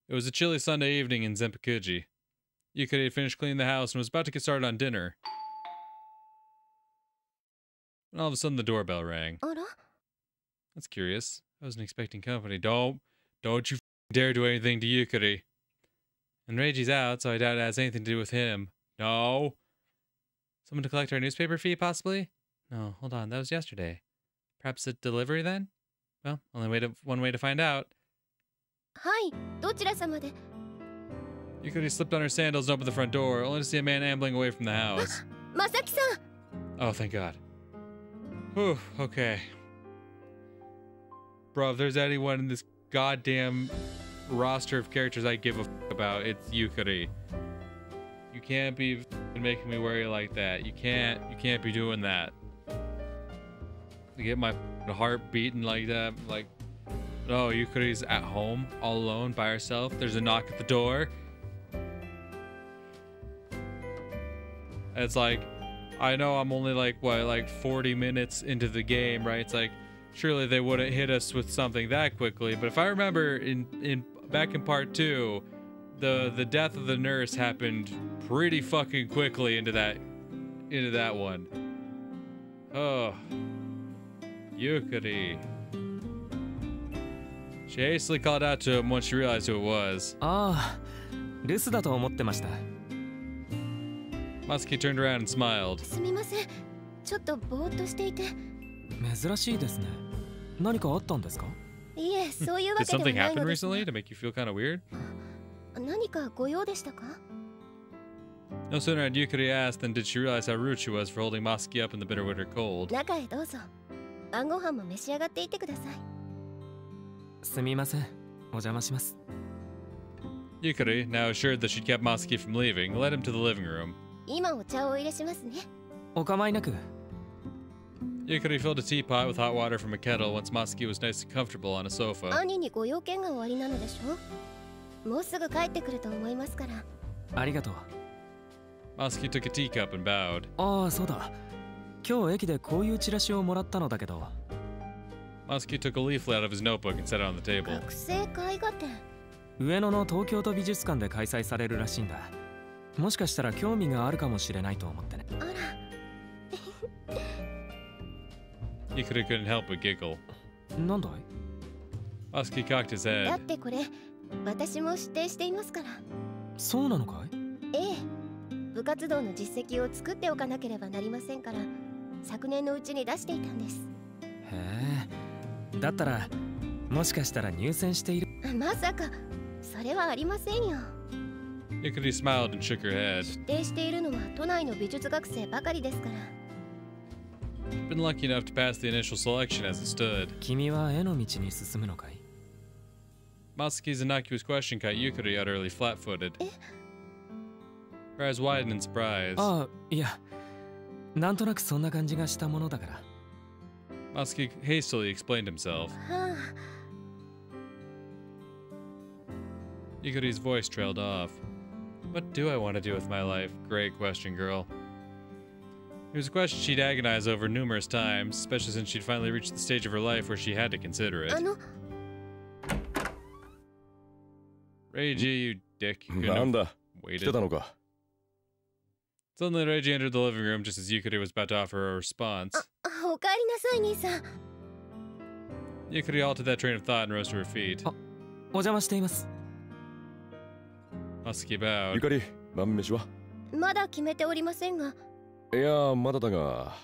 It was a chilly Sunday evening in Zenpakuji. Yukari had finished cleaning the house and was about to get started on dinner. And all of a sudden the doorbell rang. That's curious. I wasn't expecting company. Don't you dare do anything to Yukari. And Reiji's out, so I doubt it has anything to do with him. No. Someone to collect our newspaper fee, possibly? No, hold on, that was yesterday. Perhaps a delivery then? Well, one way to find out. Hi, どちら様で? Yukari slipped on her sandals and opened the front door, only to see a man ambling away from the house. Masaki-san! Oh, thank God. Whew, okay. Bro, if there's anyone in this goddamn roster of characters I give a f about, it's Yukari. You can't be making me worry like that. You can't be doing that. To get my heart beating like that, like, oh, Yukari's at home, all alone, by herself. There's a knock at the door. And it's like, I know I'm only like, what, like 40 minutes into the game, right? It's like, surely they wouldn't hit us with something that quickly. But if I remember back in part 2, the death of the nurse happened pretty fucking quickly into that one. Oh. Yukari. She hastily called out to him once she realized who it was. Masaki turned around and smiled. Did something happen recently to make you feel kind of weird? No sooner had Yukari asked than did she realize how rude she was for holding Masaki up in the bitter winter cold. Yukari, now assured that she'd kept Masaki from leaving, led him to the living room. Yukari filled a teapot with hot water from a kettle once Masaki was nice and comfortable on a sofa. Masaki took a teacup and bowed. Masaki took a leaflet out of his notebook and set it on the table. Yukari couldn't help but giggle. Masaki cocked his head. Yukari smiled and shook her head. She'd been lucky enough to pass the initial selection as it stood. Masaki's innocuous question caught Yukari utterly flat-footed. Her eyes widened in surprise. Masaki hastily explained himself. Yukari's voice trailed off. What do I want to do with my life? Great question, girl. It was a question she'd agonized over numerous times, especially since she'd finally reached the stage of her life where she had to consider it. Reiji, you dick. You couldn't have waited. Suddenly, Reiji entered the living room just as Yukari was about to offer a response. Yukari halted that train of thought and rose to her feet. Masaki bowed. Yukari, 晩飯は? まだ決めておりませんが。いや、まだだが。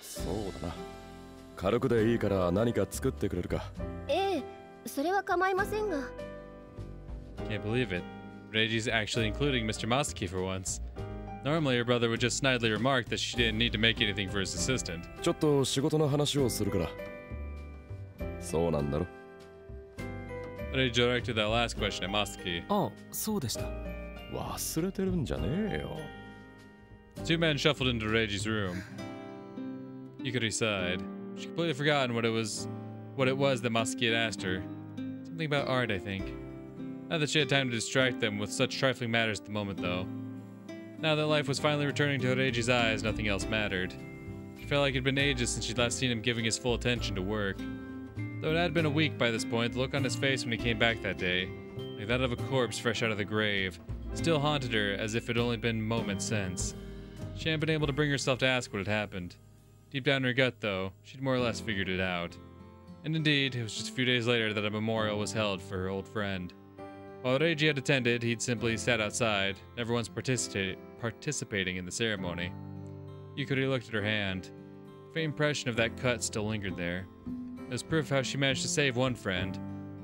そうだな。軽くでいいから何か作ってくれるか。ええ、それは構いませんが。Can't believe it. Reiji's actually including Mr. Masaki for once. Normally, her brother would just snidely remark that she didn't need to make anything for his assistant. ちょっと仕事の話をするから。そうなんだろ? Reiji directed that last question at Masaki. そうでした。忘れてるんじゃねえよ。The two men shuffled into Reiji's room. Yukari sighed. She'd completely forgotten what it was that Masaki had asked her. Something about art, I think. Not that she had time to distract them with such trifling matters at the moment, though. Now that life was finally returning to Reiji's eyes, nothing else mattered. She felt like it had been ages since she'd last seen him giving his full attention to work. Though it had been a week by this point, the look on his face when he came back that day, like that of a corpse fresh out of the grave, still haunted her as if it had only been moments since. She hadn't been able to bring herself to ask what had happened. Deep down in her gut, though, she'd more or less figured it out. And indeed, it was just a few days later that a memorial was held for her old friend. While Reiji had attended, he'd simply sat outside, never once participating in the ceremony. Yukari looked at her hand. A faint impression of that cut still lingered there. It was proof how she managed to save one friend,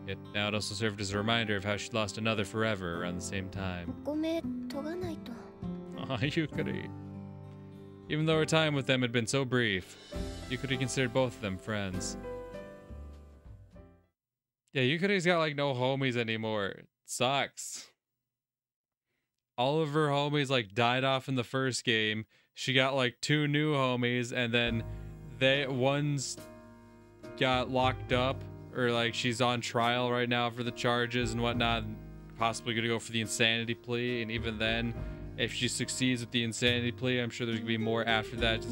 yet now it also served as a reminder of how she'd lost another forever around the same time. Ah, Yukari. Even though her time with them had been so brief, Yukari considered both of them friends. Yeah, Yukari's got like no homies anymore. It sucks. All of her homies like died off in the first game. She got like 2 new homies, and then one's got locked up, or like she's on trial right now for the charges and whatnot, possibly gonna go for the insanity plea. And even then, if she succeeds with the insanity plea, I'm sure there's gonna be more after that.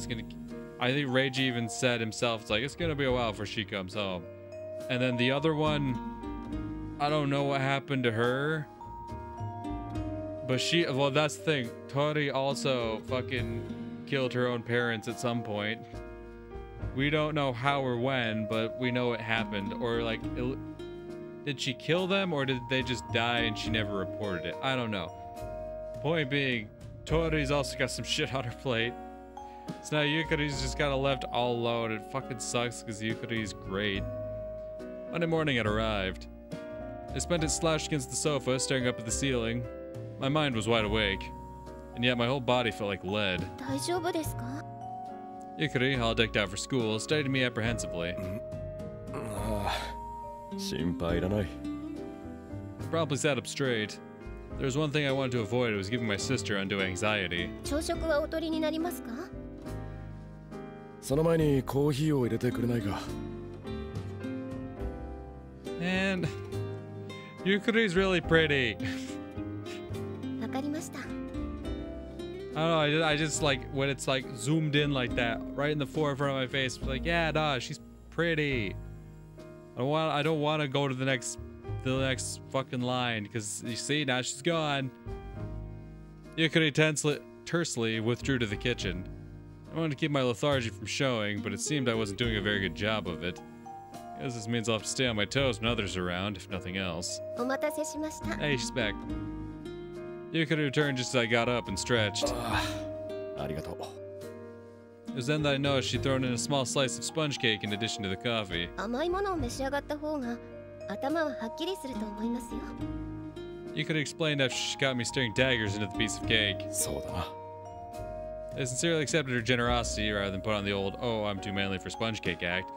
I think Reiji even said himself, it's like, it's gonna be a while before she comes home. And then the other one, I don't know what happened to her, but well, that's the thing. Tori also fucking killed her own parents at some point. We don't know how or when, but we know it happened. Or like, did she kill them, or did they just die and she never reported it? I don't know. Point being, Tori's also got some shit on her plate. So now Yukari's just got left all alone. It fucking sucks because Yukari's great. Monday morning it arrived. I spent it slouched against the sofa, staring up at the ceiling. My mind was wide awake, and yet my whole body felt like lead. Yukari, all decked out for school, stared at me apprehensively. I Promptly sat up straight. There was one thing I wanted to avoid. It was giving my sister undue anxiety. And Yukari's really pretty. I don't know, I just like when it's like zoomed in like that, right in the forefront of my face, it's like, yeah, nah, she's pretty. I don't want to go to the next fucking line, because you see, now she's gone. Yukari tersely withdrew to the kitchen. I wanted to keep my lethargy from showing, but it seemed I wasn't doing a very good job of it. I guess this means I'll have to stay on my toes when others are around, if nothing else. Hey, she's back. Yukari returned just as I got up and stretched. It was then that I noticed she'd thrown in a small slice of sponge cake in addition to the coffee. Yukari explained after she got me staring daggers into the piece of cake. I sincerely accepted her generosity rather than put on the old, oh, I'm too manly for sponge cake act.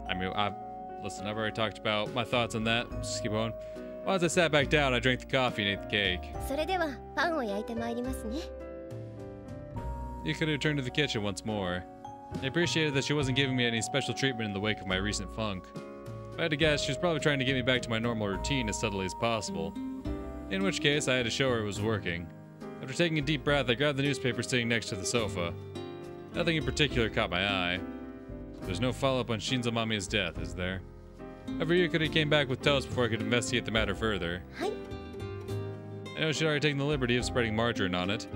I mean, listen, I've already talked about my thoughts on that. Let's just keep going. Well, as I sat back down, I drank the coffee and ate the cake. Yukari returned to the kitchen once more. I appreciated that she wasn't giving me any special treatment in the wake of my recent funk. If I had to guess, she was probably trying to get me back to my normal routine as subtly as possible. In which case, I had to show her it was working. After taking a deep breath, I grabbed the newspaper sitting next to the sofa. Nothing in particular caught my eye. There's no follow-up on Shinzo Mamiya's death, is there? However, Yukari came back with toast before I could investigate the matter further. I know she'd already taken the liberty of spreading margarine on it.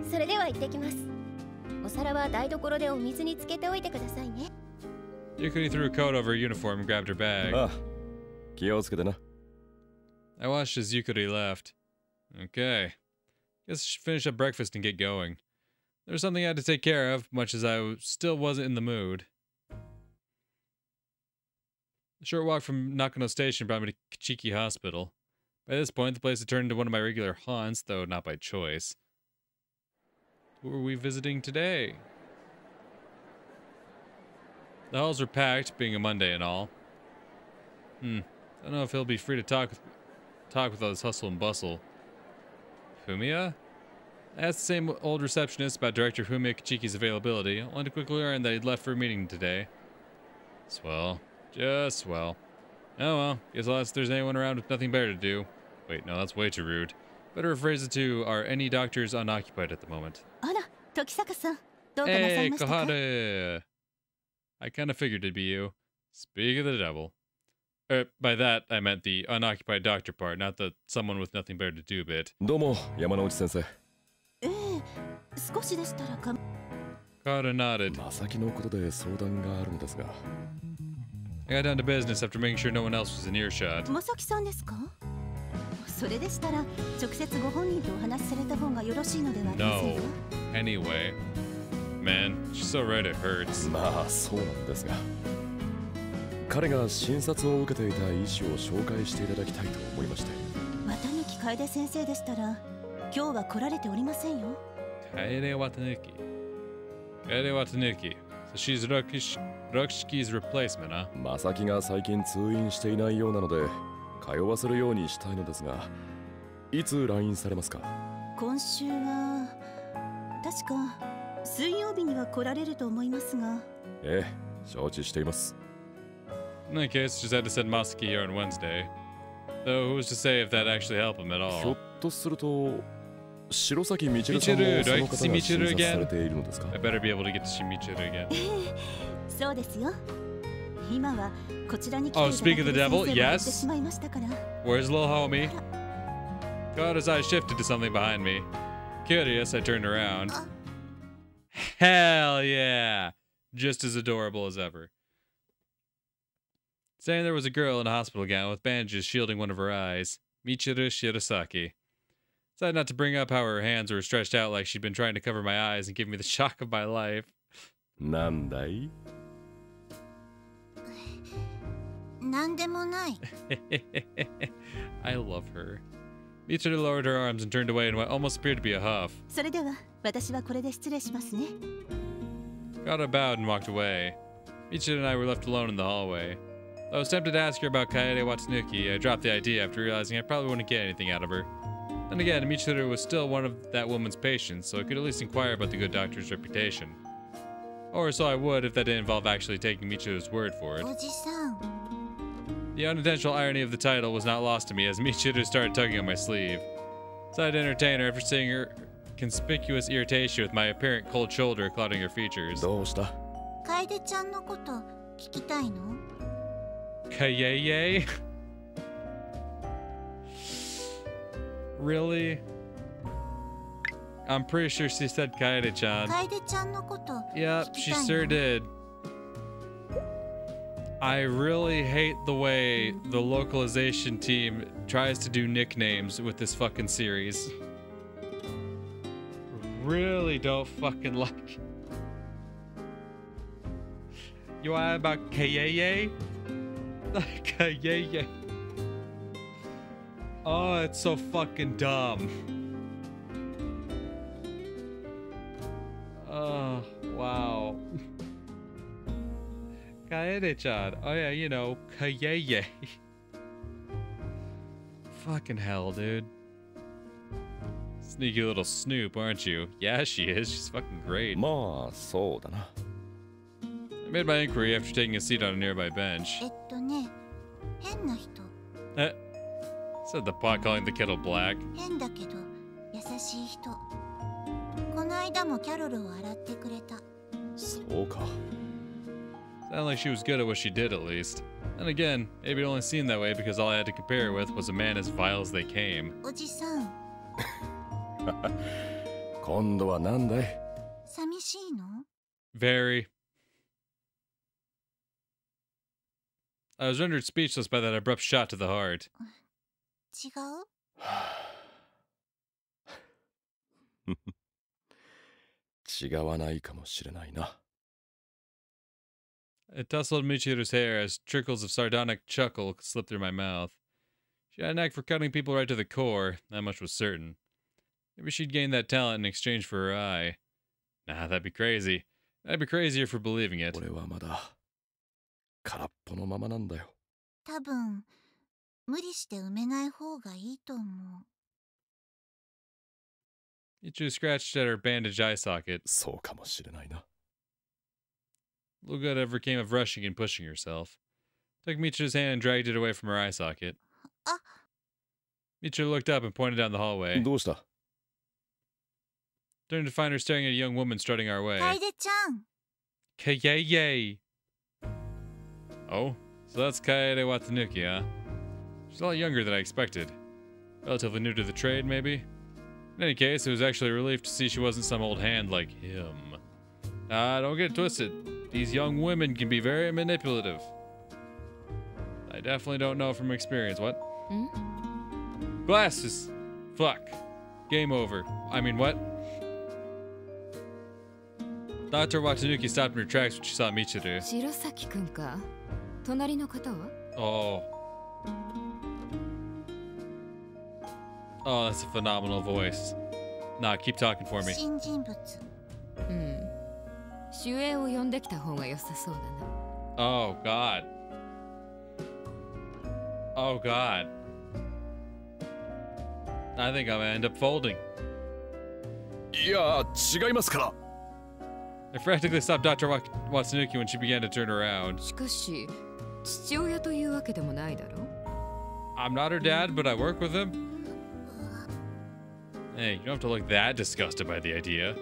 Yukari threw a coat over her uniform and grabbed her bag. I watched as Yukari left. Okay. Guess I should finish up breakfast and get going. There was something I had to take care of, much as I still wasn't in the mood. A short walk from Nakano Station brought me to Kichiki Hospital. By this point, the place had turned into one of my regular haunts, though not by choice. Who are we visiting today? The halls were packed, being a Monday and all. I don't know if he'll be free to talk with all this hustle and bustle. Fumiya? I asked the same old receptionist about Director Fumiya Kichiki's availability, only to quickly learn that he'd left for a meeting today. Swell. Just swell. Oh well, guess I'll ask if there's anyone around with nothing better to do. Wait, no, that's way too rude. Better rephrase it to, are any doctors unoccupied at the moment? Hey, Kohare! I kinda figured it'd be you. Speak of the devil. By that, I meant the unoccupied doctor part, not the someone with nothing better to do bit. どうも、山之内先生。ええ、少しでしたらか。Kata nodded. まさきのことで相談があるのですが。I got down to business after making sure no one else was in earshot. まさきさんですか？それでしたら直接ご本人とお話しされた方がよろしいのではありませんか？ No. Anyway. Man, she's so red it hurts. まあ、そうなんですが。彼が診察を受けていた医師を紹介していただきたいと思いまして。綿貫楓先生でしたら今日は来られておりませんよ。Kaede Watanuki. Kaede Watanuki. So she's Rukshiki's replacement, huh? まさきが最近通院していないようなので通わせるようにしたいのですが、いつ来院されますか？今週は確か水曜日には来られると思いますが。ええ、承知しています。In that case, just had to send Masaki here on Wednesday. Though who's to say if that actually helped him at ひょ all? っとすると白崎みちるさんも Michiru, そ do I の方 see が Michiru 診察され again? ているのですか？ I better be able to get to see Michiru again. そうですよ。今はこちらに来てい Oh, ただ speak け of る the 先 devil, 生も減って yes. しまいましたから。 Where's little homie? God, his eyes shifted to something behind me. Curious, I turned around. Hell yeah! Just as adorable as ever. Saying there was a girl in a hospital gown with bandages shielding one of her eyes. Michiru Shirasaki. Decided not to bring up how her hands were stretched out like she'd been trying to cover my eyes and give me the shock of my life. なんだい？なんでもない。I love her. Michiru lowered her arms and turned away in what almost appeared to be a huff. それでは私はこれで失礼しますね。Kata bowed and walked away. Michiru and I were left alone in the hallway. I was tempted to ask her about Kaede Watanuki. I dropped the idea after realizing I probably wouldn't get anything out of her. Then again, Michiru was still one of that woman's patients, so I could at least inquire about the good doctor's reputation. Or so I would if that didn't involve actually taking Michiru's word for it. おじさん。 The unintentional irony of the title was not lost to me as Michiru started tugging on my sleeve. Decided to entertain her after seeing her conspicuous irritation with my apparent cold shoulder clouding her features. どうした？楓ちゃんのこと聞きたいの？ Kayeye? Really? I'm pretty sure she said Kaede-chan. 楓ちゃんのこと Yep, 聞き she たい sure の？ did. I really hate the way the localization team tries to do nicknames with this fucking series. Really don't fucking like it. You want about Kayeye? Kayeye. Oh, it's so fucking dumb. Oh, wow. Kaede-chan. Oh yeah, you know, Kayeye. Fucking hell, dude. Sneaky little snoop, aren't you? Yeah, she is. She's fucking great. まあ、そうだな。I made my inquiry after taking a seat on a nearby bench. ね、変な人。 Said the pot, calling the kettle black. 変だけど優しい人。この間もキャロルを洗ってくれた。そうか。Sounded like she was good at what she did, at least. And again, maybe it only seemed that way because all I had to compare her with was a man as vile as they came. おじさん。今度はなんだい？寂しいの？ Very. I was rendered speechless by that abrupt shot to the heart. 違う？違わないかもしれないな。It tousled Michiru's hair as trickles of sardonic chuckle slipped through my mouth. She had a knack for cutting people right to the core, that much was certain. Maybe she'd gained that talent in exchange for her eye. Nah, that'd be crazy. I'd be crazier for believing it. 俺はまだ空っぽのままなんだよ。多分無理して埋めない方がいいと思う。Michiru scratched at her bandaged eye socket. そうかもしれないな。Little good ever came of rushing and pushing herself. Took Michiru's hand and dragged it away from her eye socket. Michiru looked up and pointed down the hallway. どうした？ Turned to find her staring at a young woman strutting our way. 楓ちゃん。 Kayeye! Oh? So that's Kaede Watanuki, huh? She's a lot younger than I expected. Relatively new to the trade, maybe? In any case, it was actually a relief to see she wasn't some old hand like him. Don't get it twisted. These young women can be very manipulative. I definitely don't know from experience. What? Glasses! Fuck. Game over. I mean, what? Dr. Watanuki stopped in her tracks when she saw Michiru. Oh. Oh, that's a phenomenal voice. Nah, keep talking for me. Oh, God. Oh, God. I think I'm gonna end up folding. I frantically stopped Dr. Watanuki when she began to turn around. I'm not her dad, but I work with him. Hey, you don't have to look that disgusted by the idea.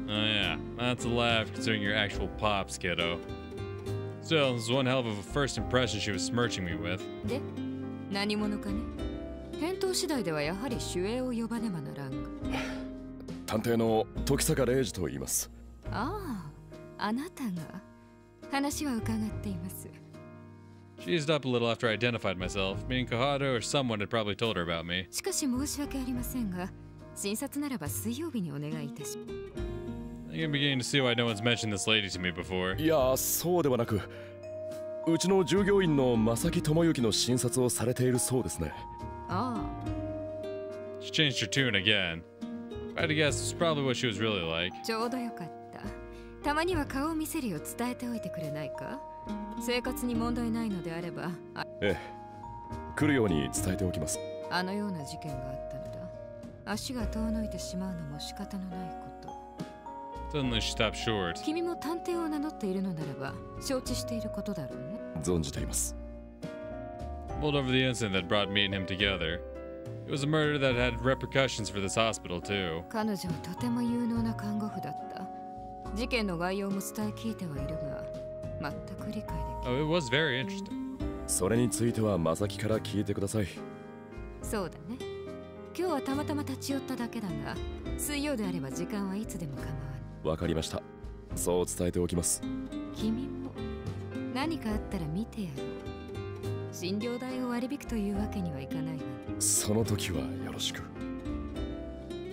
Oh yeah, that's a laugh considering your actual pops, kiddo. Still, this is one hell of a first impression she was smirching me with. She eased up a little after I identified myself, meaning Koharu or someone had probably told her about me. I think I'm beginning to see why no one's mentioned this lady to me before. She changed her tune again. If I had to guess, it's probably what she was really like. Suddenly she stopped short. Mulled over the incident that brought me and him together. It was a murder that had repercussions for this hospital too. Oh, it was very interesting.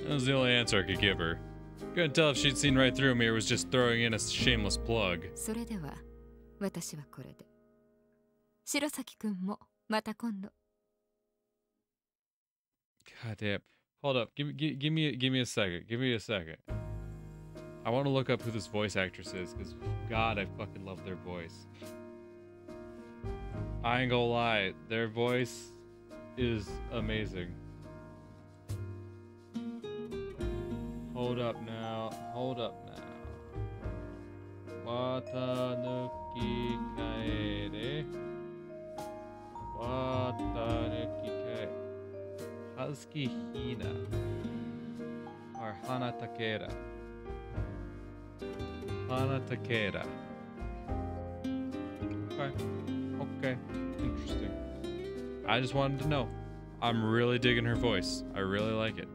That was the only answer I could give her. Couldn't tell if she'd seen right through me or was just throwing in a shameless plug. God damn. Hold up. Give me a second. Give me a second. I want to look up who this voice actress is, because God, I fucking love their voice. I ain't gonna lie, their voice is amazing. Hold up now. Hold up now. Watanuki kaede. Watanuki kaede. Hazuki Hina. Or Hana Takeda. Hana Takeda. Okay. Interesting. I just wanted to know. I'm really digging her voice. I really like it.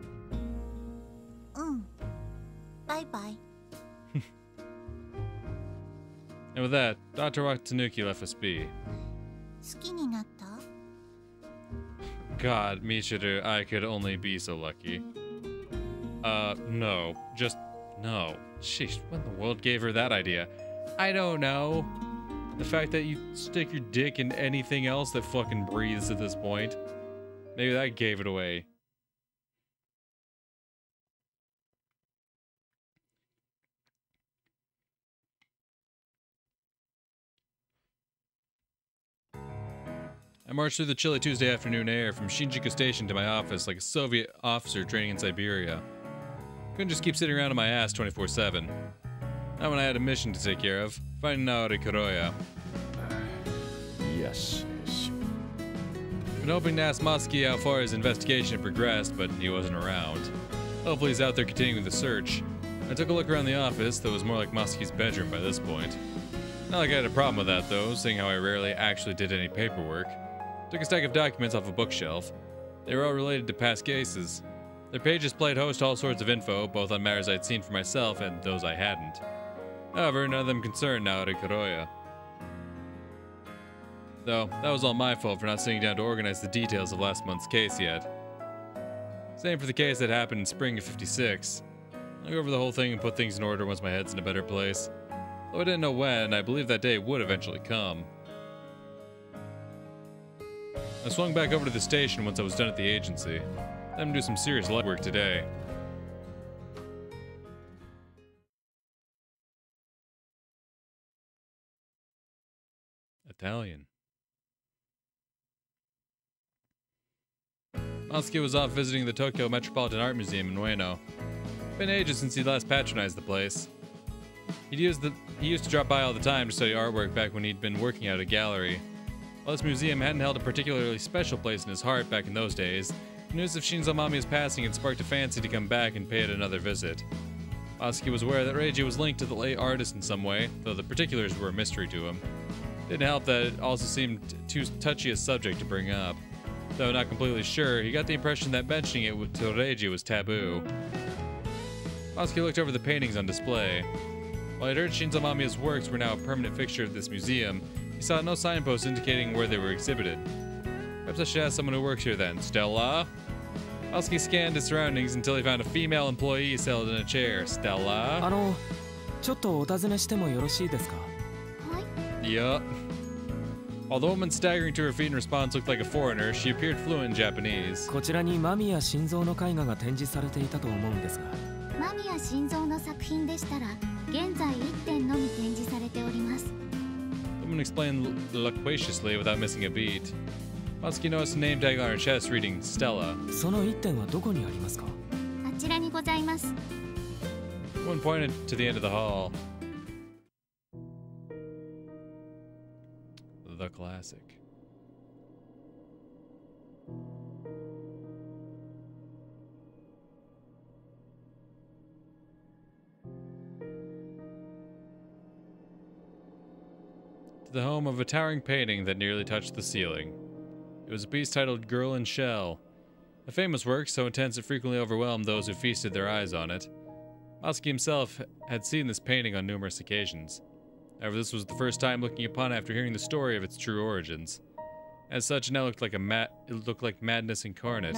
Bye-bye. And with that, Dr. Watanuki left us be. God, Michiru, I could only be so lucky. No. Just no. Sheesh, what in the world gave her that idea? I don't know. The fact that you stick your dick in anything else that fucking breathes at this point. Maybe that gave it away. I marched through the chilly Tuesday afternoon air from Shinjuku Station to my office like a Soviet officer training in Siberia. Couldn't just keep sitting around on my ass 24/7. Not when I had a mission to take care of, finding Naori Kuroya. Yes. Been hoping to ask Masuki how far his investigation had progressed, but he wasn't around. Hopefully he's out there continuing the search. I took a look around the office, that was more like Musky's bedroom by this point. Not like I had a problem with that though, seeing how I rarely actually did any paperwork. Took a stack of documents off a bookshelf. They were all related to past cases. Their pages played host to all sorts of info, both on matters I'd seen for myself and those I hadn't. However, none of them concerned Naori Kuroya. Though, that was all my fault for not sitting down to organize the details of last month's case yet. Same for the case that happened in spring of '56. I'll go over the whole thing and put things in order once my head's in a better place. Though I didn't know when, I believed that day would eventually come. I swung back over to the station once I was done at the agency. I'm gonna do some serious legwork today. Italian. Masuki was off visiting the Tokyo Metropolitan Art Museum in Ueno. Been ages since he last patronized the place. He used to drop by all the time to study artwork back when he'd been working at a gallery. While this museum hadn't held a particularly special place in his heart back in those days, news of Shinzo Mamiya's passing had sparked a fancy to come back and pay it another visit. Masuki was aware that Reiji was linked to the late artist in some way, though the particulars were a mystery to him. Didn't help that it also seemed too touchy a subject to bring up. Though not completely sure, he got the impression that mentioning it to Reiji was taboo. Masuki looked over the paintings on display. While he'd heard Shinzo Mamiya's works were now a permanent fixture of this museum, he saw no signposts indicating where they were exhibited. Perhaps I should ask someone who works here then. Stella? Masuki scanned his surroundings until he found a female employee settled in a chair. Stella? ちょっとお尋ねしてもよろしいですか? Yup. While the woman staggering to her feet in response looked like a foreigner, she appeared fluent in Japanese. こちらに間宮心臓の絵画が展示されていたと思うんですが。間宮心臓の作品でしたら、現在1点のみ展示されております。The woman explained loquaciously without missing a beat. Masuki noticed a name tag on her chest reading Stella. その1点はどこにありますか? あちらにございます。 The woman pointed to the end of the hall. The classic. To the home of a towering painting that nearly touched the ceiling. It was a piece titled Girl in Shell. A famous work so intense it frequently overwhelmed those who feasted their eyes on it. Masuki himself had seen this painting on numerous occasions. However, this was the first time looking upon it after hearing the story of its true origins. As such, it now looked like it looked like madness incarnate.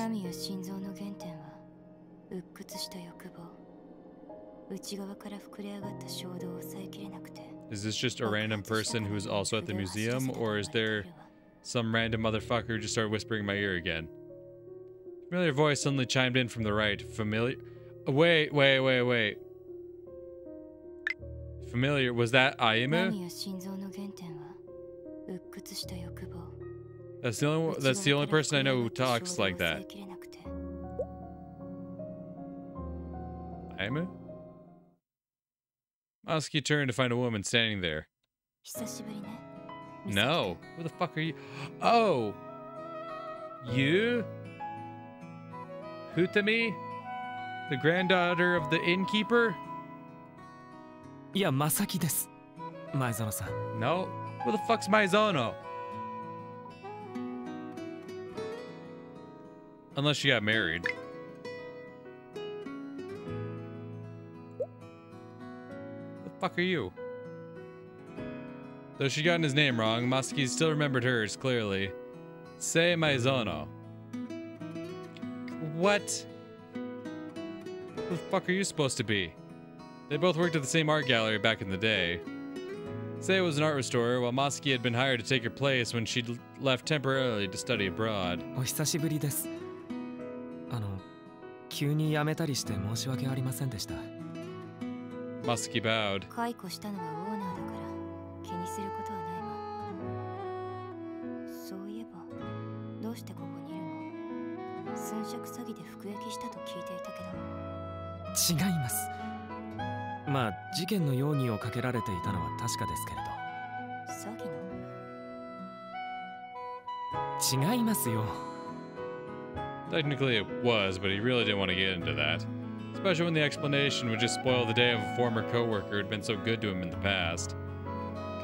Is this just a random person who is also at the museum, or is there some random motherfucker who just started whispering in my ear again? A familiar voice suddenly chimed in from the right. Familiar? Wait. Familiar? Was that Ayumu? That's the only person I know who talks like that. Ayumu? Masuki turned to find a woman standing there. No. Who the fuck are you? Oh! You? Hutami? The granddaughter of the innkeeper? いや、まさきです。前園さん。No? Who the fuck's Maizono? Unless she got married. The fuck are you? Though she'd gotten his name wrong, Masuki still remembered hers clearly. Sei Maizono. What? Who the fuck are you supposed to be? They both worked at the same art gallery back in the day. Sei was an art restorer, while Masuki had been hired to take her place when she'd left temporarily to study abroad. お久しぶりです。急に辞めたりして申し訳ありませんでした。Masuki bowed. 解雇したのはオーナーだから気にすることはないわ。そういえばどうしてここにいるの？寸借詐欺で服役したと聞いていたけど。違います。まあ事件の容疑をかけられていたのは確かですけれど。詐欺の？違いますよ。Technically it was, but he really didn't want to get into that. Especially when the explanation would just spoil the day of a former coworker who'd been so good to him in the past.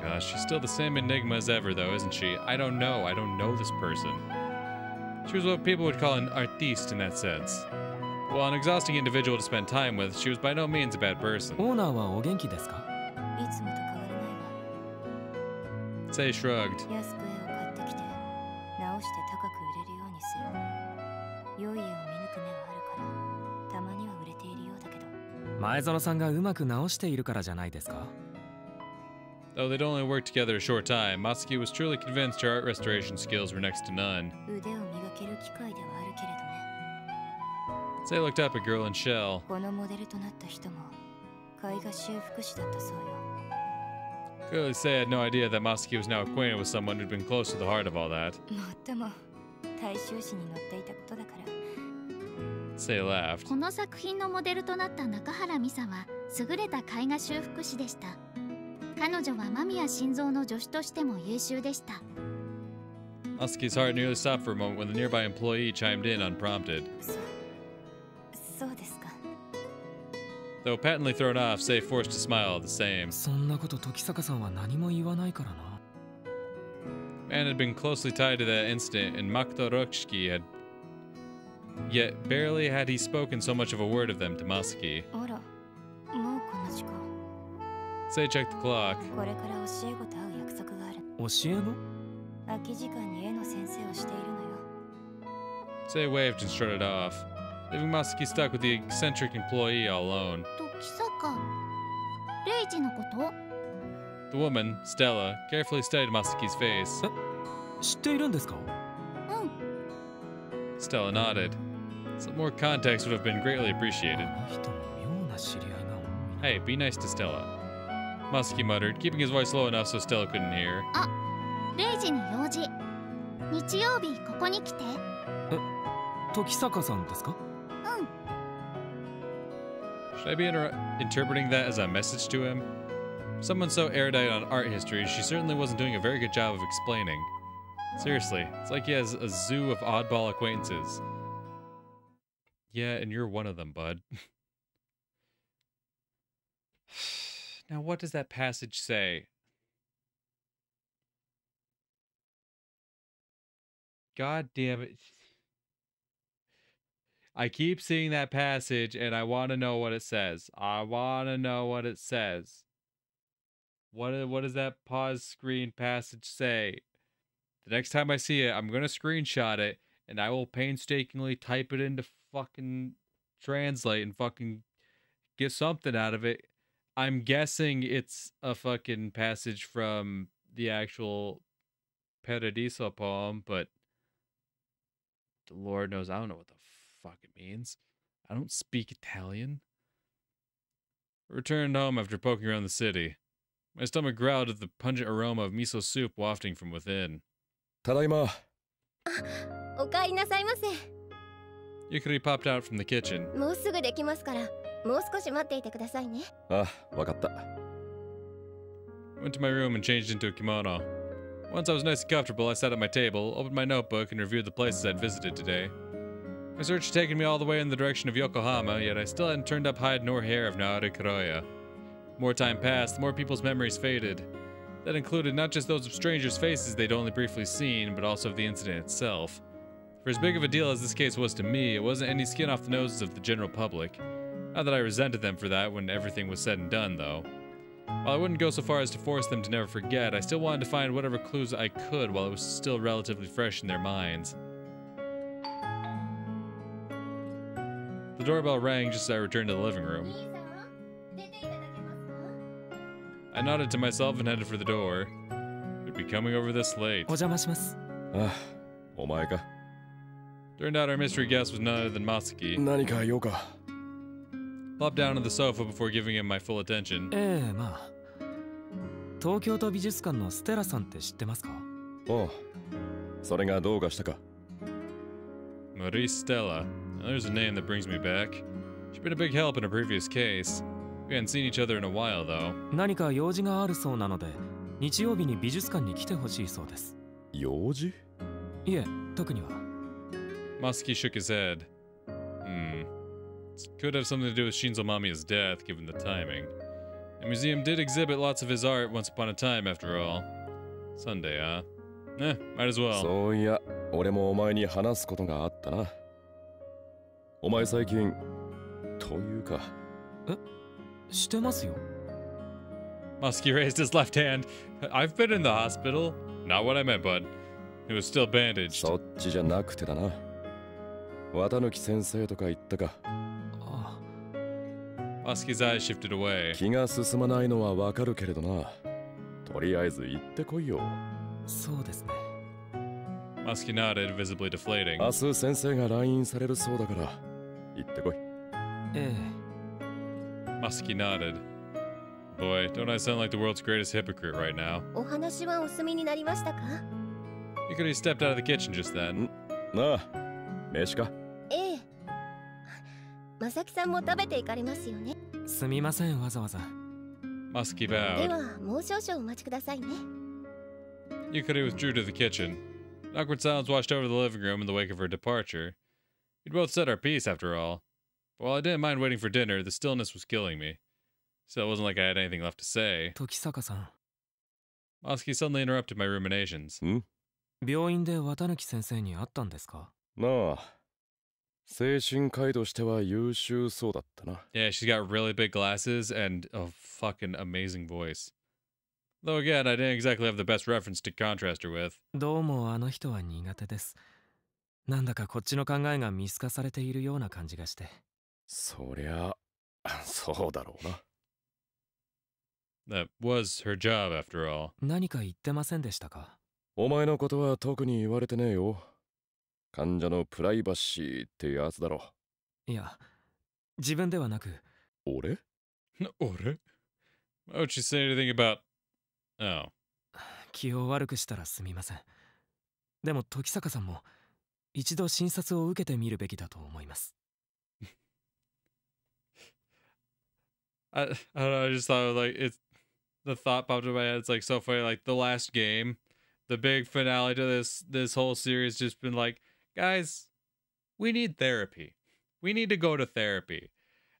Gosh, she's still the same enigma as ever, though, isn't she? I don't know this person. She was what people would call an artiste in that sense. While an exhausting individual to spend time with, she was by no means a bad person. Say shrugged. Though they'd only worked together a short time, Matsuki was truly convinced her art restoration skills were next to none. Say looked up at Girl in Shell. Clearly Say had no idea that Matsuki was now acquainted with someone who'd been close to the heart of all that. Say laughed. この作品のモデルとなった中原美沙は優れた絵画修復師でした。彼女は間宮心臓の助手としても優秀でした。 Matsuki's heart nearly stopped for a moment when the nearby employee chimed in unprompted. そうですか。 Though patently thrown off, Say forced to smile all the same. そんなこと時坂さんは何も言わないからな。Man had been closely tied to that incident, and Makoto Rokshiki had. Yet barely had he spoken so much of a word of them to Matsuki. あら、もうこの時間。 Say checked the clock. これから教え子と会う約束がある。教え子？空き時間に絵の先生をしているのよ。 Say waved and strutted off, leaving Matsuki stuck with the eccentric employee all alone. 時坂、レイジのこと？ The woman, Stella, carefully studied Matsuki's face. 知っているんですか？ Stella nodded. Some more context would have been greatly appreciated. Hey, be nice to Stella. Matsuki muttered, keeping his voice low enough so Stella couldn't hear. あ、レイジに用事。日曜日ここに来て。時坂さんですか？ Should I be interpreting that as a message to him? Someone so erudite on art history, she certainly wasn't doing a very good job of explaining. Seriously, it's like he has a zoo of oddball acquaintances. Yeah, and you're one of them, bud. Now, what does that passage say? God damn it. I keep seeing that passage, and I want to know what it says. I want to know what it says. What does that pause screen passage say? The next time I see it, I'm going to screenshot it, and I will painstakingly type it into fucking translate and fucking get something out of it. I'm guessing it's a fucking passage from the actual Paradiso poem, but the Lord knows I don't know what the fuck it means. I don't speak Italian. I returned home after poking around the city. My stomach growled at the pungent aroma of miso soup wafting from within. ただいま。お帰りなさいませ。 Yukari popped out from the kitchen. もうすぐできますから、もう少し待っていてくださいね。あ、わかった。I went to my room and changed into a kimono. Once I was nice and comfortable, I sat at my table, opened my notebook, and reviewed the places I'd visited today. My search had taken me all the way in the direction of Yokohama, yet I still hadn't turned up hide nor hair of Naoto Kuroya. The more time passed, the more people's memories faded. That included not just those of strangers' faces they'd only briefly seen, but also of the incident itself. For as big of a deal as this case was to me, it wasn't any skin off the noses of the general public. Not that I resented them for that when everything was said and done, though. While I wouldn't go so far as to force them to never forget, I still wanted to find whatever clues I could while it was still relatively fresh in their minds. The doorbell rang just as I returned to the living room. I nodded to myself and headed for the door. Who'd be coming over this late? お邪魔します。あ、お前か。Turned out our mystery guest was none other than Matsuki. 何か用か。Plopped down on the sofa before giving him my full attention. まあ。東京都美術館のステラさんって知ってますか？おう。それがどうかしたか。Marie Stella. Now, there's a name that brings me back. She'd been a big help in a previous case. We hadn't seen each other in a while, though. 何か用事があるそうなので、日曜日に美術館に来てほしいそうです。用事？いえ、特には。Matsuki shook his head. Could have something to do with Shinzo Mamiya's death, given the timing. The museum did exhibit lots of his art once upon a time, after all. Sunday, huh? Might as well. そういや、俺もお前に話すことがあったな。お前最近、というか。してますよ。Muskie raised his left hand. I've been in the hospital. Not what I meant, bud. It was still bandaged. そっちじゃなくてだな。綿貫先生とか言ったか。Muskie's eyes shifted away. 気が進まないのはわかるけれどな。とりあえず行ってこいよ。そうですね。Muskie nodded, visibly deflating. 明日先生が来院されるそうだから、行ってこい。ええ。Muskie nodded. Boy, don't I sound like the world's greatest hypocrite right now? お話はお済みになりましたか？ Yukari stepped out of the kitchen just then. なあ、飯か？ええ。まさきさんも食べていかれますよね。すみません、わざわざ。Muskie で bowed. は、もう少々お待ちくださいね。Yukari withdrew to the kitchen. An awkward silence washed over the living room in the wake of her departure. We'd both said our piece, after all. But while I didn't mind waiting for dinner, the stillness was killing me. Still, it wasn't like I had anything left to say. 時坂さん。Muskie suddenly interrupted my ruminations. 病院で綿貫先生に会ったんですか？なあ、精神科医としては優秀そうだったな。Yeah, she's got really big glasses and a fucking amazing voice. Though again, I didn't exactly have the best reference to contrast her with. どうもあの人は苦手です。なんだかこっちの考えが見透かされているような感じがして。そりゃ、そうだろうな。That was her job, after all. 何か言ってませんでしたか？お前のことは特に言われてねえよ。患者のプライバシーってやつだろ。いや、自分ではなく。俺？俺？ Why would she say anything about... Oh. 気を悪くしたらすみません。でも時坂さんも一度診察を受けてみるべきだと思います。I don't know, I just thought like it's the thought popped in my head. It's like so funny, like the last game, the big finale to this whole series just been like, guys, we need therapy. We need to go to therapy.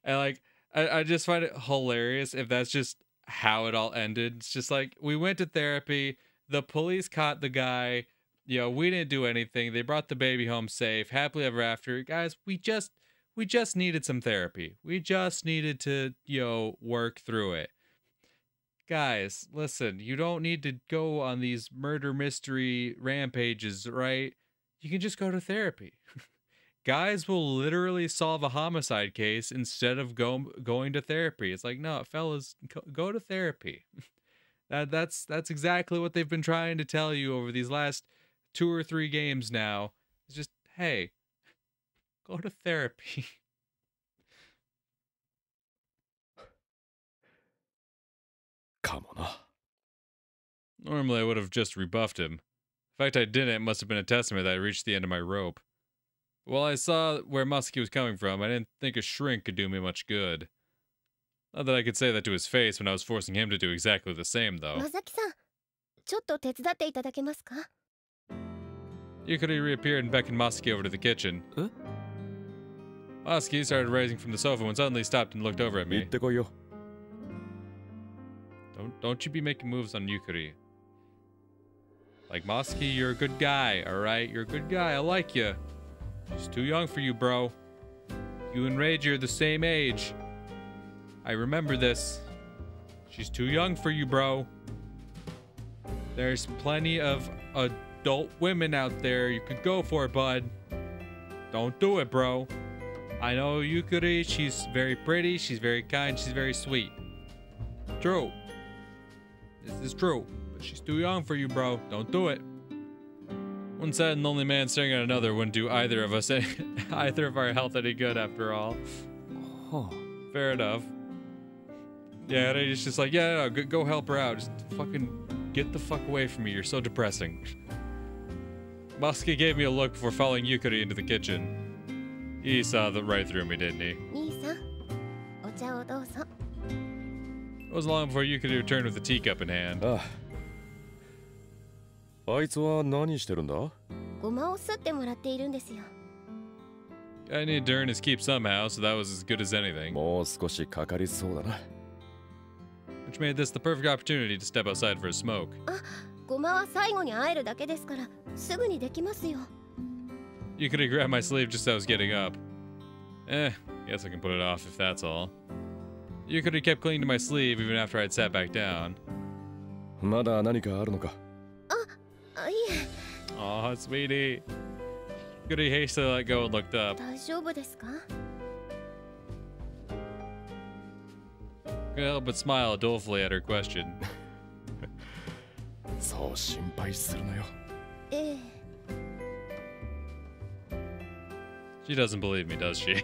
And like I just find it hilarious if that's just how it all ended. It's just like we went to therapy, the police caught the guy, you know, we didn't do anything. They brought the baby home safe, happily ever after. Guys, we just needed some therapy. We just needed to, you know, work through it. Guys, listen, you don't need to go on these murder mystery rampages, right? You can just go to therapy. Guys will literally solve a homicide case instead of going to therapy. It's like, no, fellas, go to therapy. That's exactly what they've been trying to tell you over these last 2 or 3 games now. It's just, hey, go to therapy. Come on. Normally I would have just rebuffed him. The fact I didn't, it must have been a testament that I reached the end of my rope. But while I saw where Muskie was coming from, I didn't think a shrink could do me much good. Not that I could say that to his face when I was forcing him to do exactly the same, though. まさきさん、ちょっと手伝っていただけますか？ Yukari reappeared and beckoned Muskie over to the kitchen. Muskie started rising from the sofa when suddenly stopped and looked over at me. 行ってこいよ。Don't you be making moves on Yukari. Like, Muskie, you're a good guy, alright? You're a good guy, I like you. She's too young for you, bro. You and Rage are the same age. I remember this. She's too young for you, bro. There's plenty of adult women out there you could go for, bud. Don't do it, bro. I know Yukari, she's very pretty, she's very kind, she's very sweet. True. This is true, but she's too young for you, bro. Don't do it. One sad and lonely man staring at another wouldn't do either of us, either of our health any good, after all. Fair enough. Yeah, and he's just like, yeah, no, go help her out. Just fucking get the fuck away from me. You're so depressing. Muskie gave me a look before following Yukari into the kitchen. He saw right through me, didn't he? 兄さん、お茶をどうぞ。 It wasn't long before Yukari returned with a teacup in hand. あいつは何してるんだ？ごまをすってもらっているんですよ。I need to earn his keep somehow, so that was as good as anything. もう少しかかりそうだな。 Which made this the perfect opportunity to step outside for a smoke. ごまは最後に会えるだけですからすぐにできますよ。 You could have grabbed my sleeve just as I was getting up. Guess I can put it off if that's all. You could have kept clinging to my sleeve even after I'd sat back down. まだ何かあるのか。いえ。 Aw, sweetie. Could have hastily let go and looked up. 大丈夫ですか？ Couldn't help but smile dolefully at her question. そう心配するなよ。ええ。 She doesn't believe me, does she?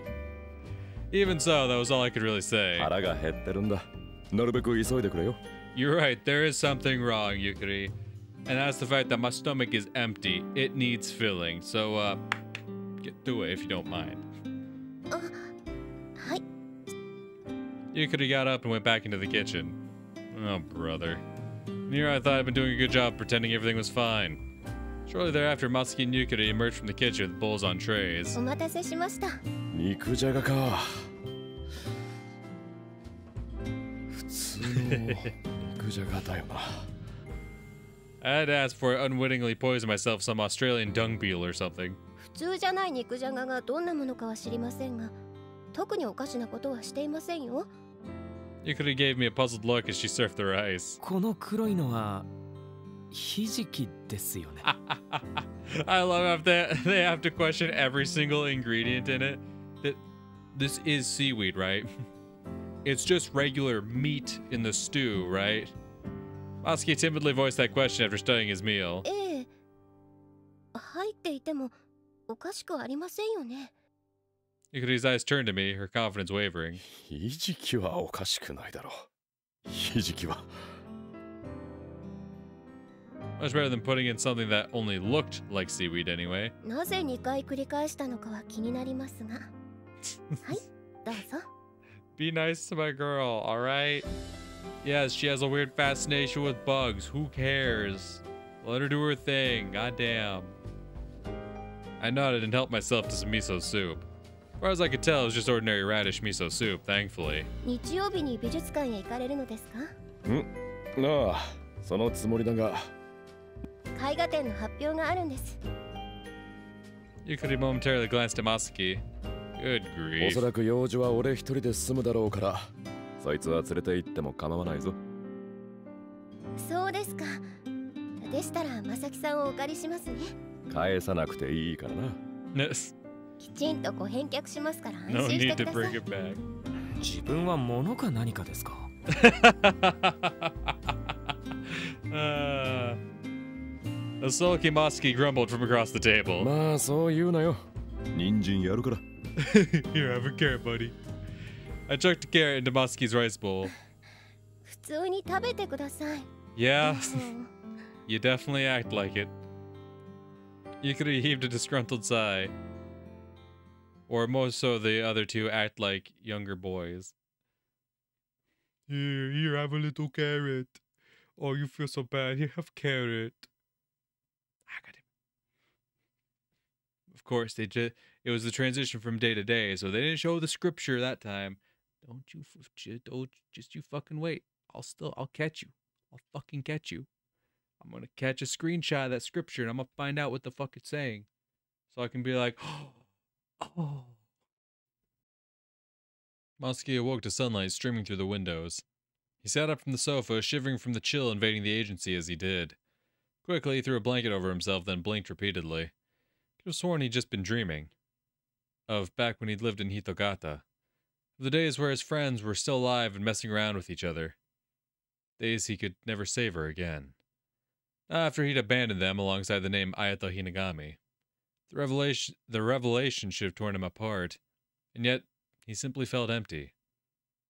Even so, that was all I could really say. 腹が減ってるんだ。なるべく急いでくれよ。 You're right, there is something wrong, Yukari. And that's the fact that my stomach is empty. It needs filling. So, get through it if you don't mind. はい。 Yukari got up and went back into the kitchen. Oh, brother. And here I thought I'd been doing a good job pretending everything was fine. Shortly thereafter, Matsuki and Yukari emerged from the kitchen with bowls on trays. お待たせしました。肉じゃがか。普通の肉じゃがだよな。 I had to ask before I unwittingly poisoned myself some Australian dung beetle or something. 普通じゃない肉じゃががどんなものかは知りませんが、特におかしなことはしていませんよ。 Yukari gave me a puzzled look as she surfed the rice. この黒いのはひじきですよね。I love how they have to question every single ingredient in it. That this is seaweed, right? It's just regular meat in the stew, right? Matsuki timidly voiced that question after studying his meal. ええ。入っていてもおかしくありませんよね。 Yukari's eyes turned to me, her confidence wavering. ひじきはおかしくないだろう。ひじきは。 Much better than putting in something that only looked like seaweed anyway. なぜ2回繰り返したのかは気になりますが。はい、どうぞ。 Be nice to my girl, alright? Yes, she has a weird fascination with bugs. Who cares? Let her do her thing. Goddamn. I nodded and helped myself to some miso soup. As far as I could tell, it was just ordinary radish miso soup, thankfully. 日曜日に美術館へ行かれるのですか？なあ、そのつもりだが。絵画展の発表があるんです。 Yukari momentarily glanced at Masaki. Good お grief. そらく用事は俺一人で済むだろうから、そいつは連れて行っても構わないぞ。そうですか。でしたら正木さんをお借りしますね。返さなくていいからな。きちんとご返却しますから安 No 心し need て to くださ bring い。 it back. 自分は物か何かですか？ A sulky Masaki grumbled from across the table. まあそう言うなよ。人参やるから。Here, have a carrot, buddy. I chucked a carrot into Masaki's rice bowl. 普通に食べてください。 Yeah, もう you definitely act like it. Yukari heaved a disgruntled sigh. Or most so, the other two act like younger boys. Here, have a little carrot. Oh, you feel so bad. Here, have carrot. I got him. Of course, it was the transition from day to day, so they didn't show the scripture that time. Don't you fucking wait. I'll catch you. I'll fucking catch you. I'm gonna catch a screenshot of that scripture and I'm gonna find out what the fuck it's saying. So I can be like, oh. Masaki awoke to sunlight streaming through the windows. He sat up from the sofa, shivering from the chill invading the agency as he did. Quickly, he threw a blanket over himself, then blinked repeatedly. He could have sworn he'd just been dreaming. Of back when he'd lived in Hitogata. Of the days where his friends were still alive and messing around with each other. Days he could never savor again. After he'd abandoned them alongside the name Ayato Hinagami. The revelation should have torn him apart. And yet, he simply felt empty.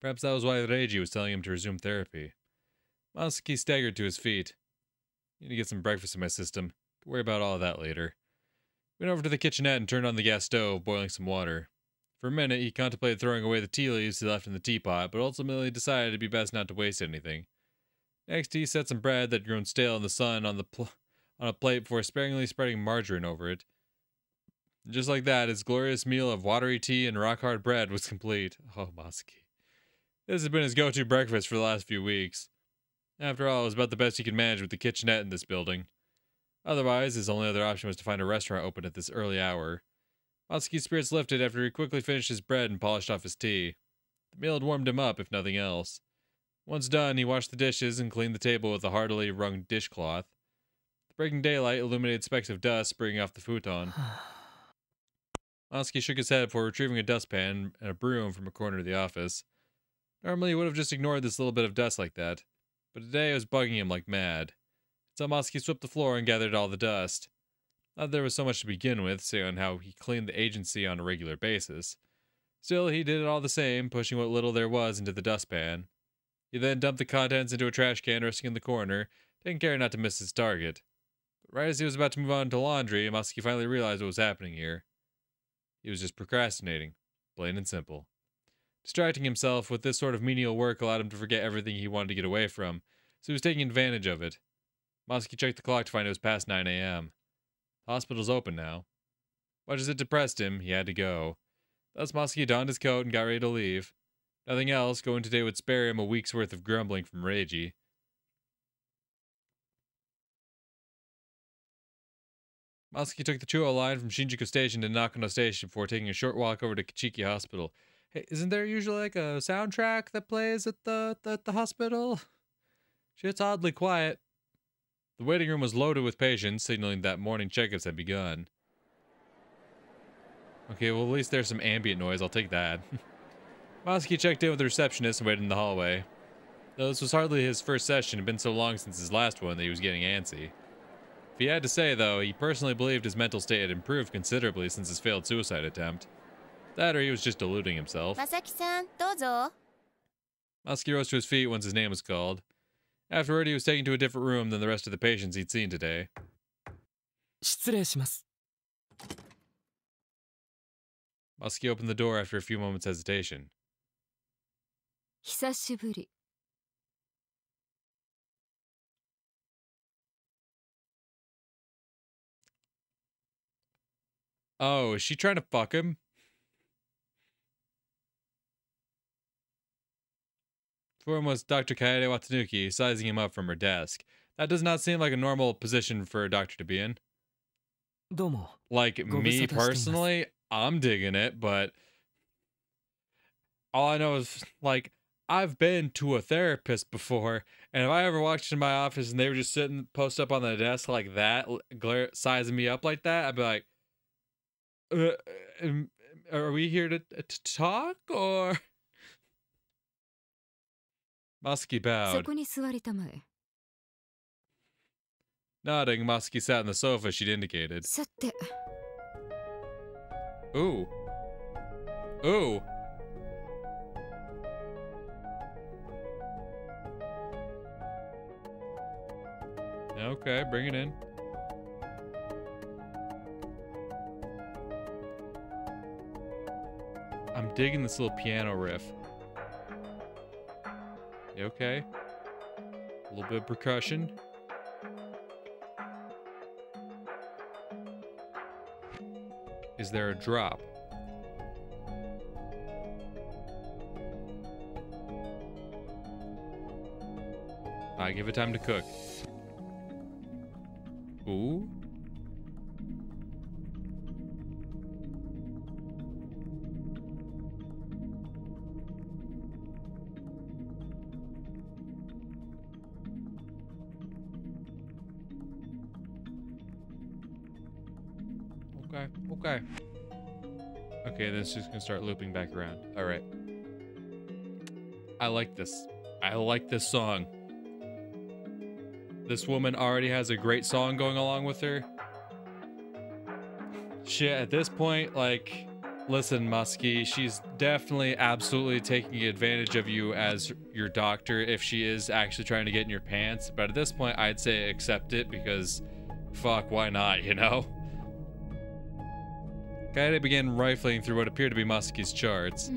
Perhaps that was why Reiji was telling him to resume therapy. Masaki staggered to his feet. Need to get some breakfast in my system. Could worry about all of that later. Went over to the kitchenette and turned on the gas stove, boiling some water. For a minute, he contemplated throwing away the tea leaves he left in the teapot, but ultimately decided it'd be best not to waste anything. Next, he set some bread that had grown stale in the sun on a plate before sparingly spreading margarine over it. Just like that, his glorious meal of watery tea and rock-hard bread was complete. Oh, Masuki. This has been his go-to breakfast for the last few weeks. After all, it was about the best he could manage with the kitchenette in this building. Otherwise, his only other option was to find a restaurant open at this early hour. Masuki's spirits lifted after he quickly finished his bread and polished off his tea. The meal had warmed him up, if nothing else. Once done, he washed the dishes and cleaned the table with a heartily wrung dishcloth. The breaking daylight illuminated specks of dust springing off the futon. Masuki shook his head before retrieving a dustpan and a broom from a corner of the office. Normally, he would have just ignored this little bit of dust like that, but today it was bugging him like mad. So Masuki swept the floor and gathered all the dust. Not that there was so much to begin with, seeing how he cleaned the agency on a regular basis. Still, he did it all the same, pushing what little there was into the dustpan. He then dumped the contents into a trash can resting in the corner, taking care not to miss his target. But right as he was about to move on to laundry, Masuki finally realized what was happening here. He was just procrastinating, plain and simple. Distracting himself with this sort of menial work allowed him to forget everything he wanted to get away from, so he was taking advantage of it. Masuki checked the clock to find it was past 9 a.m. The hospital's open now. Much as it depressed him, he had to go. Thus Masuki donned his coat and got ready to leave. Nothing else, going today would spare him a week's worth of grumbling from Reiji. Masuki took the Chuo line from Shinjuku Station to Nakano Station before taking a short walk over to Kichiki Hospital. Hey, isn't there usually like a soundtrack that plays at the hospital? Shit's oddly quiet. The waiting room was loaded with patients, signaling that morning checkups had begun. Okay, well at least there's some ambient noise, I'll take that. Masuki checked in with the receptionist and waited in the hallway. Though this was hardly his first session, it had been so long since his last one that he was getting antsy. If he had to say, though, he personally believed his mental state had improved considerably since his failed suicide attempt. That or he was just deluding himself. Masaki-san, dozo. Masuki rose to his feet once his name was called. Afterward, he was taken to a different room than the rest of the patients he'd seen today. 失礼します。 Masuki opened the door after a few moments' hesitation. 久しぶり。 Oh, is she trying to fuck him? For him was Dr. Kaede Watanuki, sizing him up from her desk. That does not seem like a normal position for a doctor to be in. どうも。 Like, me personally, I'm digging it, but all I know is, like, I've been to a therapist before, and if I ever walked into my office and they were just sitting, post up on the desk like that, sizing me up like that, I'd be like, are we here to talk, or? Masuki bowed. そこに座りたまえ。 Nodding, Masuki sat on the sofa she'd indicated. さて。 Ooh. Ooh. Okay, bring it in. I'm digging this little piano riff. You okay? A little bit of percussion. Is there a drop? I give it time to cook. Ooh. Okay. Okay, then it's just gonna start looping back around. Alright. I like this. I like this song. This woman already has a great song going along with her. Shit, at this point, like, listen, Masuki, she's definitely absolutely taking advantage of you as your doctor if she is actually trying to get in your pants. But at this point, I'd say accept it because, fuck, why not, you know? Kaede began rifling through what appeared to be Masuki's charts.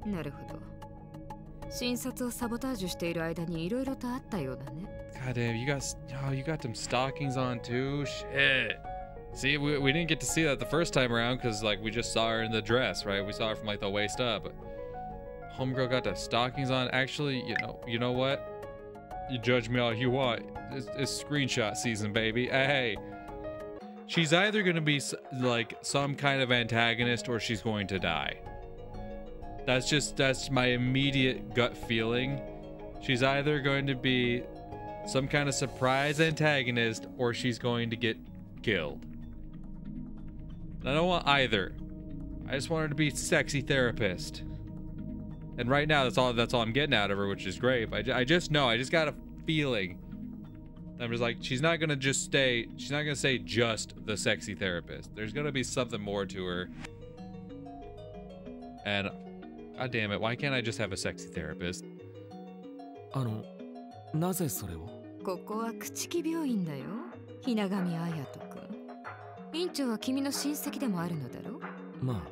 なるほど。診察をサボタージュしている間に色々とあったようだね。 God damn, you got them stockings on too? Shit. See, we didn't get to see that the first time around because, like, we just saw her in the dress, right? We saw her from, like, the waist up. But homegirl got the stockings on. Actually, you know what? You judge me all you want. It's screenshot season, baby. Hey. She's either going to be, like, some kind of antagonist or she's going to die. That's my immediate gut feeling. She's either going to be some kind of surprise antagonist or she's going to get killed. I don't want either. I just want her to be sexy therapist. And right now, that's all I'm getting out of her, which is great. But I just know, I just got a feeling. I'm just like, she's not gonna just stay. She's not gonna say just the sexy therapist. There's gonna be something more to her. And, god damn it, why can't I just have a sexy therapist? なぜそれを？ここは朽木病院だよ、雛神綾人君。院長は君の親戚でもあるのだろ？ま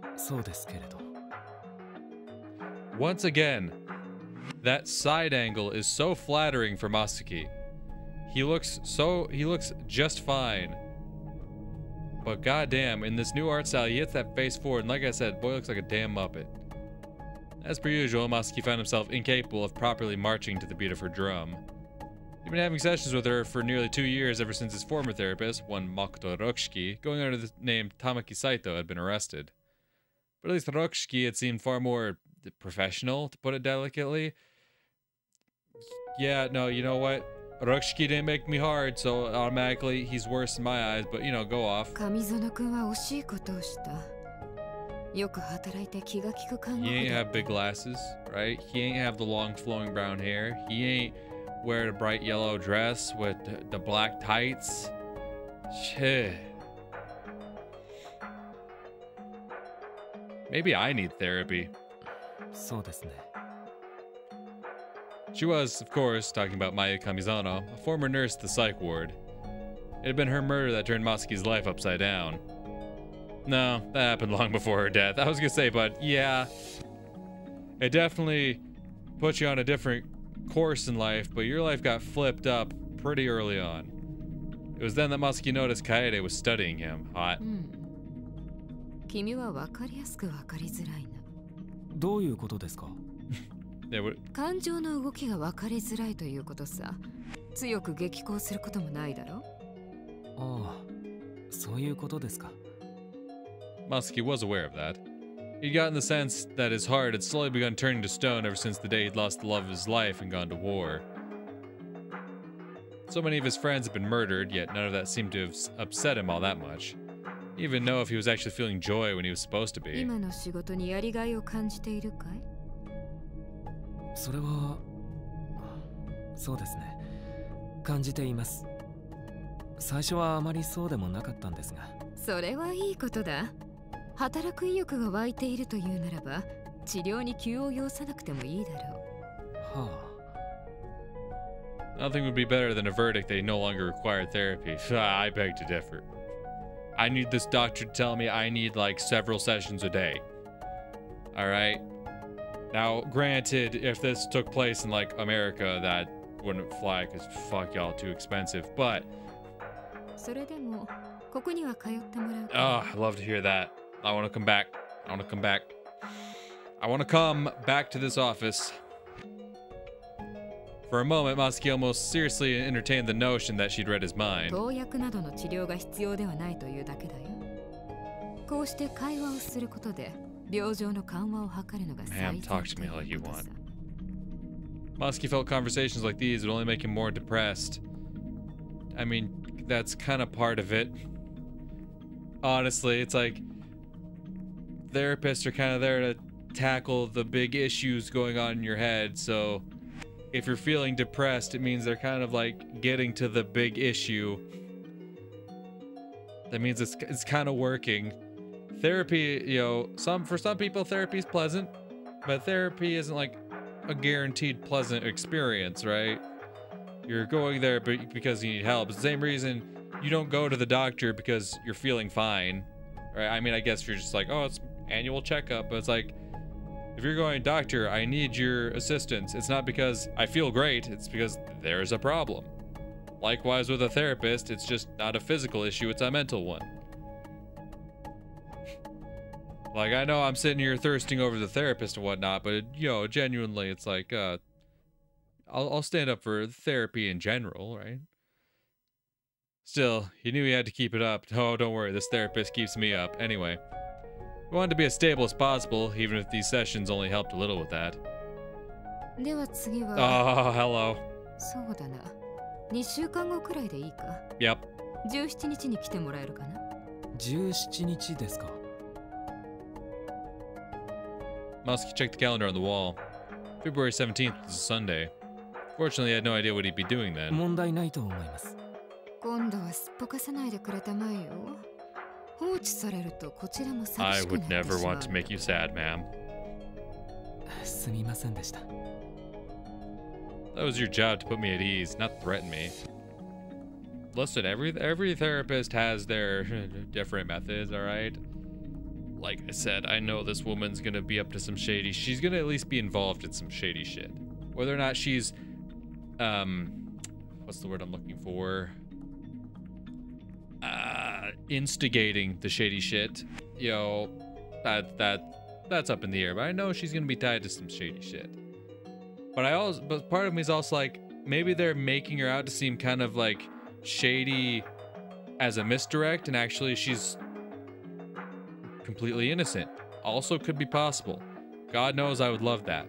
あ、そうですけれど。Once again, that side angle is so flattering for Masaki. He looks just fine. But goddamn, in this new art style, he hits that face forward, and like I said, boy looks like a damn Muppet. As per usual, Masaki found himself incapable of properly marching to the beat of her drum. He'd been having sessions with her for nearly 2 years ever since his former therapist, one Makoto Rokshiki, going under the name Tamaki Saito, had been arrested. But at least Rokshiki had seemed far more professional, to put it delicately. Yeah, no, you know what? Rokshiki didn't make me hard, so automatically he's worse in my eyes, but go off. He ain't have big glasses, right? He ain't have the long flowing brown hair. He ain't wear the bright yellow dress with the black tights. Shit. Maybe I need therapy. そうですね。 She was, of course, talking about Maya Kamizano, a former nurse at the psych ward. It had been her murder that turned Masaki's life upside down. No, that happened long before her death. I was gonna say, but yeah. It definitely put you on a different course in life, but your life got flipped up pretty early on. It was then that Masaki noticed Kaede was studying him. Hot. 君は分かりやすく分かりづらいな。どういうことですか？感情の動きが分かりづらいということさ。強く激高することもないだろ。ああ、そういうことですか。Masaki was aware of that. He'd gotten the sense that his heart had slowly begun turning to stone ever since the day he'd lost the love of his life and gone to war. So many of his friends had been murdered, yet none of that seemed to have upset him all that much. He didn't even know if he was actually feeling joy when he was supposed to be. 今の仕事にやりがいを感じているかい？それは、そうですね。感じています。最初はあまりそうでもなかったんですが。それはいいことだ。働く意欲が湧いているというならば、治療に急を要さなくてもいいだろう。はあ。Nothing would be better than a verdict they no longer required therapy. I beg to differ. I need this doctor to tell me I need like several sessions a day. Alright? Now, granted, if this took place in like America, that wouldn't fly because fuck y'all, too expensive, but... Oh, I love to hear that. I want to come back. I want to come back. I want to come back to this office. For a moment, Masaki almost seriously entertained the notion that she'd read his mind. Damn, talk to me like you want. Masaki felt conversations like these would only make him more depressed. I mean, that's kind of part of it. Honestly, it's like therapists are kind of there to tackle the big issues going on in your head, so if you're feeling depressed, it means they're kind of like getting to the big issue. That means it's kind of working. Therapy, for some people therapy is pleasant, but therapy isn't like a guaranteed pleasant experience, right? You're going there because you need help. It's the same reason you don't go to the doctor because you're feeling fine, right? I mean, I guess you're just like, oh, it's annual checkup, but it's like, if you're going, doctor, I need your assistance. It's not because I feel great. It's because there's a problem. Likewise with a therapist, it's just not a physical issue, it's a mental one. Like, I know I'm sitting here thirsting over the therapist and whatnot, but, you know, genuinely, it's like, I'll stand up for therapy in general, right? Still, he knew he had to keep it up. Oh, don't worry, this therapist keeps me up. Anyway, we wanted to be as stable as possible, even if these sessions only helped a little with that. Oh, hello. そうだな。2週間後くらいでいいか。Yep. 17日に来てもらえるかな。17日ですか。Muskie checked the calendar on the wall. February 17th is a Sunday. Fortunately, I had no idea what he'd be doing then. 問題ないと思います。今度はすっぽかさないでくれたまえよ。放置されるとこちらも寂しくな I って would しまう。 never want to make you sad, ma'am. すみませんでした。That was your job to put me at ease, not threaten me. Listen, every therapist has their different methods, alright? Like I said, I know this woman's gonna be up to some shady... She's gonna at least be involved in some shady shit. Whether or not she's... What's the word I'm looking for? Instigating the shady shit. Yo, that's up in the air. But I know she's gonna be tied to some shady shit. But part of me is also like, maybe they're making her out to seem kind of like shady as a misdirect, and actually she's completely innocent. Also could be possible. God knows I would love that.